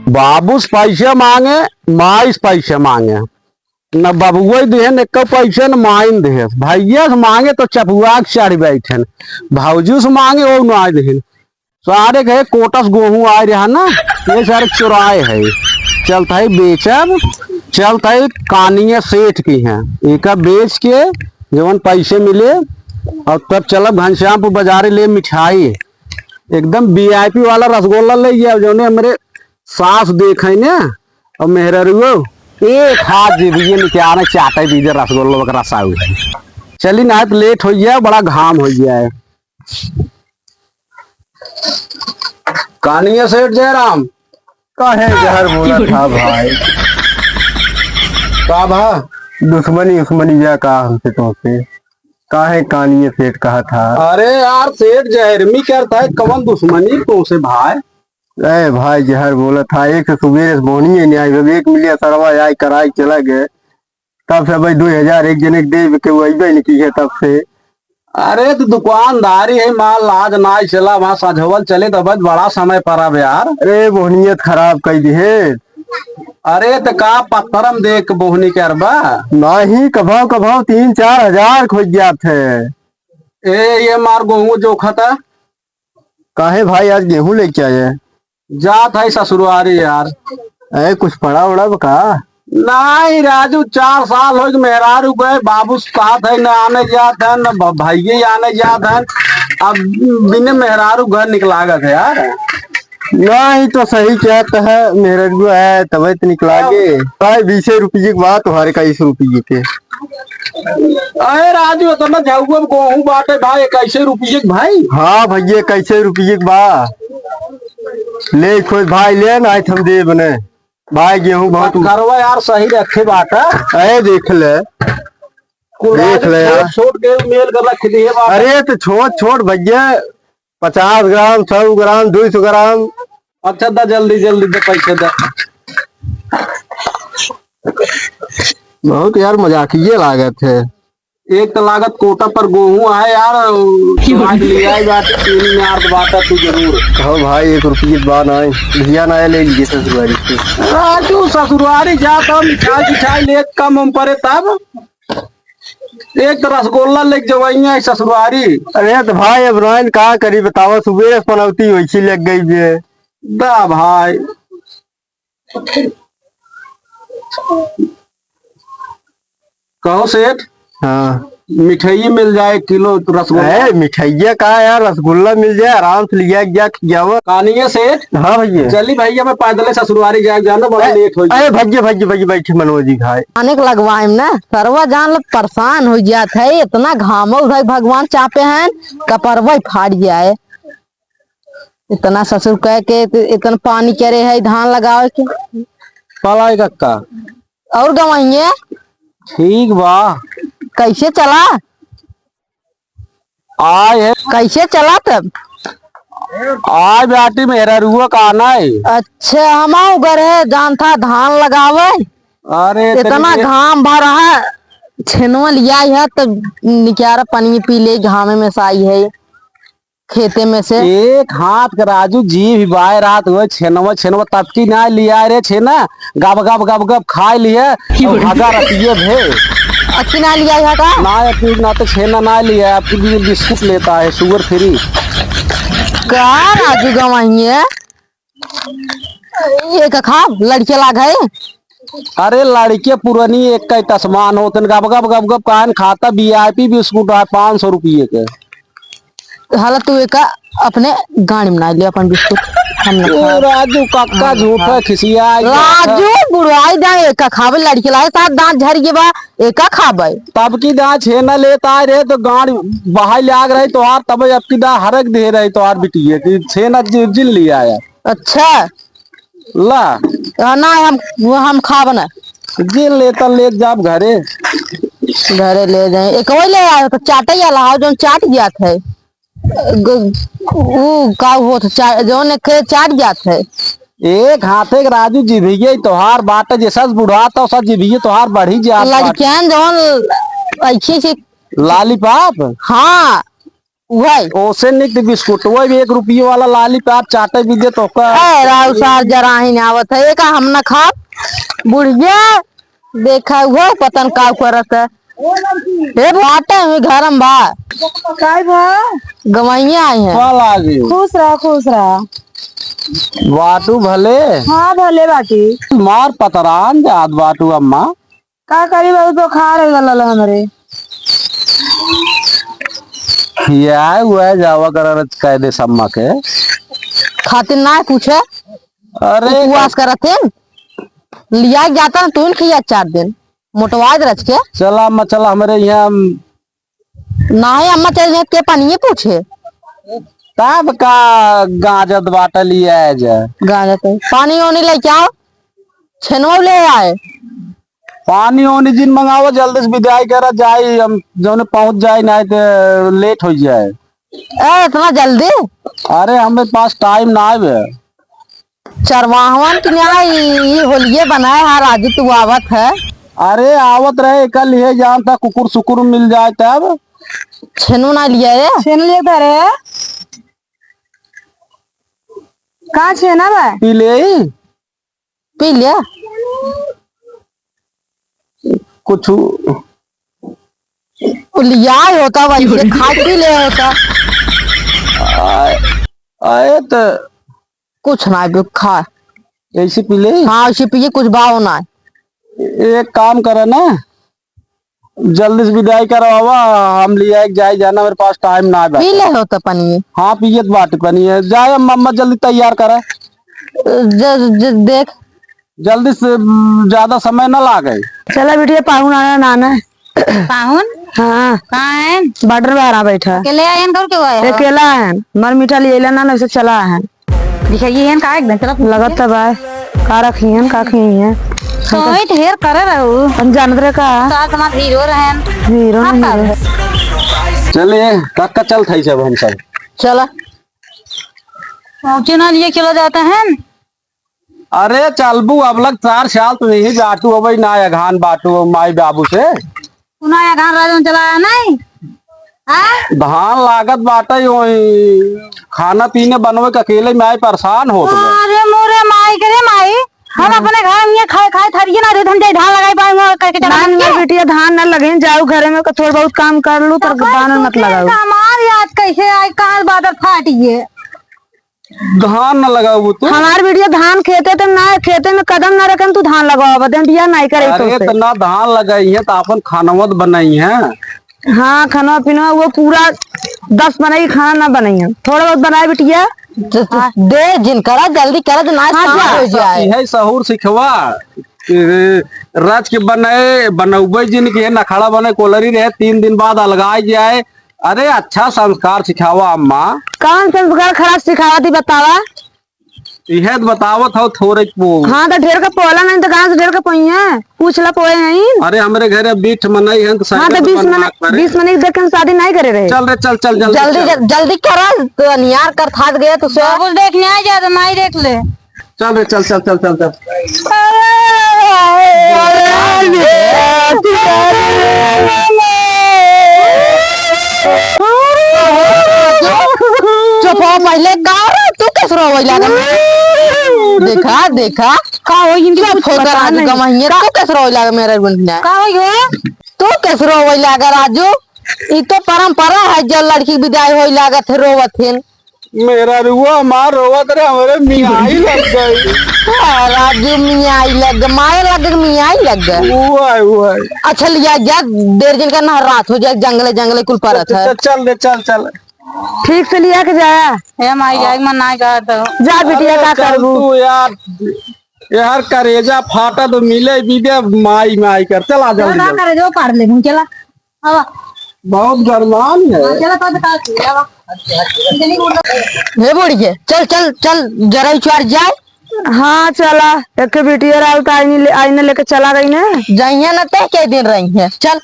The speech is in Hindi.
बाबूस पैसे मांगे माइस पैसे मांगे न बबुआ दे न पैसे न माइन दे भैया से मांगे तो चपुआ के चढ़ बैठे भाजी से मांगे वो न आए दे सारे गए कोटस गेहूं आए रहा ना ये सारे चुराए है चलता है बेचब चलता है कानिया सेठ की है एक बेच के जवन पैसे मिले और तब चलब घनश्यामपुर बाजारे ले मिठाई एकदम वीआईपी वाला रसगुल्ला ले गया जो ने मेरे सास देखे ने और मेहरा एक हाथ जीविए निकाल चाटे दीजिए रसगुल्ला वगैरह साहू चली ना तो लेट हो गया बड़ा घाम हो गया है। कानिया सेठ जयराम काहे जहर बोला था भाई का भा दुश्मनी उस्मनी या का हमसे तुमसे काहे कानिए सेठ कहा था। अरे यार सेठ जहरमी करता है कवन दुश्मनी तो से भाई अरे भाई जहर बोला था एक से सुबह से बोनी नहीं आई जब 1 मिलियन सरवा आई कराई चला गए तब से भाई 2000 एक जने दे के वो अबे नहीं की है तब से। अरे तो दुकानदारी है माल आज ना चला वहां सजवल चले तो बस बड़ा समय पर अब यार। अरे बोहनियत खराब कर दी है। अरे तो का पत्थरम देख बोहनी करबा नहीं कभाव कभाव 3-4 हजार खोज गया थे। ये मार गेहूं जोखा था काहे भाई आज गेहूं लेके आए जात है ससुरारी यार। अरे कुछ पड़ा उड़ा का नहीं राजू 4 साल हो मेहरारू गए बाबू साथ है न आने जात है न भाई आने जात है अब बिना मेहरारू घर निकलागत है यार। नहीं तो सही कहता है मेरा है तब तो निकला के भाई 20 रुपये की बात तुम्हारे 21 रुपये के। अरे राजू तो ना जाऊँ गेहूं बाटे भाई 21 रुपये भाई। हाँ भैया 21 रुपये की बा ले खोज भाई ले ना हम दे बने भाई गेहूं बहुत करवा यार सही रखे बाटा। अरे देख ले यार छोट के मेल कर रख दिए। अरे तो छोट भैया 50 ग्राम 100 ग्राम 200 ग्राम। अच्छा दा जल्दी जल्दी दे पैसे दे। बहुत यार मजाकिये लागत है। एक तो लागत कोटा पर गेहूं है यार लिया बाटा तू जरूर कहो भाई 1 रुपये की बात नहीं भैया ना ले लीजिए ससुरारी से। राजू ससुरारी जाता मिठाई ले कम हम परे तब एक तो रसगुल्ला लेके जवाइया ससुरारी। अरे तो भाई अब रोहन कहा करी बताओ सुबह से पनौती वैसी लग गई है दा भाई। कहो सेठ हाँ मिठाई मिल जाए किलो रसगुल्ला। मिठाइया कहा यार रसगुल्ला मिल जाए आराम से लिया गया कहानी सेठ। हाँ भैया चली भैया मैं पैदल ससुरारी जाए जाना बड़ा लेट हो गया। भैया बैठे मनोज जी खाए आने के लगवाए ना सरवा जान लोग परेशान हो जात है इतना घामो भाई भगवान चापे हैं कपरवा फाड़ जाए इतना ससुर कह के इतना पानी करे है धान लगावे के पलाई कक्का और गवाइए ठीक बा। कैसे चला आए है कैसे चला तब आज बेटी मेरा रुआ का आना है। अच्छा हमारा घर है जान था धान लगावे अरे इतना घाम भर रहा है छेनवा लिया है तो निकारा पानी पी ले घामे में साई है खेते में से एक हाथ का राजू जी भी बाय रात हुए छेनवा तबकी ना लिया रे छेना गब गब खा लिया भागा रखिए भे अच्छी ना लिया है का ना तो छेना ना लिया आपके लिए बिस्कुट लेता है शुगर फ्री का राजू गवाइए ये का खा लड़के ला गए। अरे लड़के पुरानी एक का तस्मान होते गब गब कान खाता वीआईपी बिस्कुट है 500 रुपये के। हालत तू एक अपने गाड़ी में ना लिया अपन बिस्कुट राजू कक्का झूठा खिसिया राजू बुढ़ाई दा एक खावे लड़के लाए साथ दांत झर के बा एक खावे तब की दा छेना लेता रे तो गाड़ी बाहर लाग रही तो हार तब अब की दा हरक दे रही तो हार बिटिए कि छेना जिन लिया है। अच्छा ला ना हम खावे ना जिन लेता ले जाब घरे ले जाए एक वही ले आए तो चाटे या लाओ जो चाट गया थे का हो जो ने के चाट गया थे एक हाथे राजू जीभिए तोहार बाट जैसा बुढ़ा तो सब जीभिए तोहार बढ़ी जा लड़कियां जौन अच्छी से लालीपाप हाँ वही। ओसे निक बिस्कुट वो भी 1 रुपये वाला लालीपाप चाटे भी दे तो का राव सार जरा ही आवत है का हम न खा बुढ़िया देखा वो पतन का करत है हे बाटे में घरम बा काय भा गवाइया आई हैं। फल आ गई खुश रहा खुश रहा। बाटू भले हाँ भले बाटी मार पतरान जात बाटू अम्मा का करी बाबू तो खा रहे वाला हमरे खिया हुआ जावा कर कह दे सम्मा के खातिर ना पूछे अरे उपवास करत है लिया जाता तू खिया 4 दिन मोटवाज रच के चला अम्मा चला हमारे यहाँ ना है अम्मा चल जाए के पानी पूछे तब का गाजत बाटा लिया है जा गाजा तो पानी ओनी ले क्या छेनवा ले आए पानी ओनी जिन मंगाओ जल्दी से विदाई करा जाए हम जौने पहुंच जाए ना तो लेट हो जाए ए इतना जल्दी अरे हमें पास टाइम ना है चरवाहन की न्याय ये होलिये बनाए है राजू तू आवत है अरे आवत रहे कल ये जान था कुकुर सुकुर मिल जाए तब छेनू ना लिया रे छेन लिए तारे कहाँ छेना बा पी ले पी लिया कुछ लिया ही होता भाई खा पी ले होता आए तो कुछ ना भी खा ऐसे पी ले हाँ उसी पिए कुछ भाव ना एक काम करे ना जल्दी से विदाई करवावा हम लिया एक जाए जाना मेरे पास टाइम ना है पी ले होता पानी हाँ पियत बाटी पानी है जाए मम्मा जल्दी तैयार करे देख जल्दी से ज्यादा समय न लागे चला बिटिया पाहुन आना नाना पाहुन हाँ कहाँ है बॉर्डर बाहर बैठा अकेले आए हैं करके आए अकेला है मर मीठा लिए ना वैसे चला है दिखाइए हैं का एकदम चला लगत तब आए का रखी है का खी है सोई ढेर करे रहू हम जानत रहे का साथ में हीरो रहन हीरो हाँ, नहीं हीरो। चलिए काका चल थई सब हम सब चला पहुंचे ना लिए चला जाता है अरे चलबू अब लग 4 साल तो नहीं बाटू अब ना अघान बाटू माई बाबू से सुनाया गान राजन चलाया नहीं धान लागत बाटा खाना पीने बनवे के अकेले में परेशान हो तुम्हें अरे मोरे माई करे माई हम अपने घर में खाए खाए थरिए ना रे हम जाए धान लगाई पाए करके चला धान में बिटिया धान न लगे जाओ घरे में थोड़ा बहुत काम कर लू तर धान मत लगाओ हमारी आज कैसे आए कहाँ बादल फाटिए धान न लगाऊ तू हमार बिटिया धान खेते तो ना खेते में कदम ना रखन तू धान लगाओ बदन बिया नहीं करे अरे तो तो ना धान लगाई है तो अपन खानवत बनाई है हाँ खाना पीना वो पूरा 10 बनाई खाना ना बनाई है थोड़ा बहुत बनाए बिटिया दे जिन करा जल्दी करा तो नाच हो जाए है सहूर सिखवा रच के बने बनौबे जिन के नखड़ा बने कोलरी रहे 3 दिन बाद अलगाई जाए अरे अच्छा संस्कार सिखावा अम्मा कौन संस्कार खराब सिखावा थी बतावा यह बतावत हो थोड़े हाँ तो ढेर का पोला नहीं तो कहाँ से ढेर का पोई है पूछ ला पोए नहीं अरे हमारे घर बीठ मनई है तो हाँ तो 20 मिनट देख के हम शादी नहीं करे रहे चल रे चल चल जल्दी जल्दी करा तो नियार कर थाक गया तो सब देखने आ जा तो नहीं देख ले चल रे चल चल चल चल चल चुप हो पहले गार तू कैसे रोवे लगा देखा देखा का हो इनकी चुप हो कर राजू का महिया तू कैसे रोवे लगा मेरे गुंडा का हो ये तू कैसे रोवे लगा राजू ई तो परंपरा है जब लड़की की विदाई होई लागत है रोवत है मेरा रुआ मार रोवत रे हमारे मियाई लग गई राजू मियाई लग मारे लग मियाई लग गए हुआ अच्छा लिया जा 1.5 दिन का ना रात हो जाए जंगले जंगले कुल परत है चल रे चल चल ठीक से लिया के जाया हे माई जाए मन ना जा तो जा बिटिया का चल करबू तू यार करेजा फाटा तो मिले बीदे माई माई कर चला जल्दी ना करे जो पार ले चला अब बहुत गरमान है चला तो बता हे बुढ़िए चल चल चल जरा चढ़ जाए हाँ चला एक बिटिया राउत आईने लेके चला गई ना जाइए ना ते के दिन रही है चल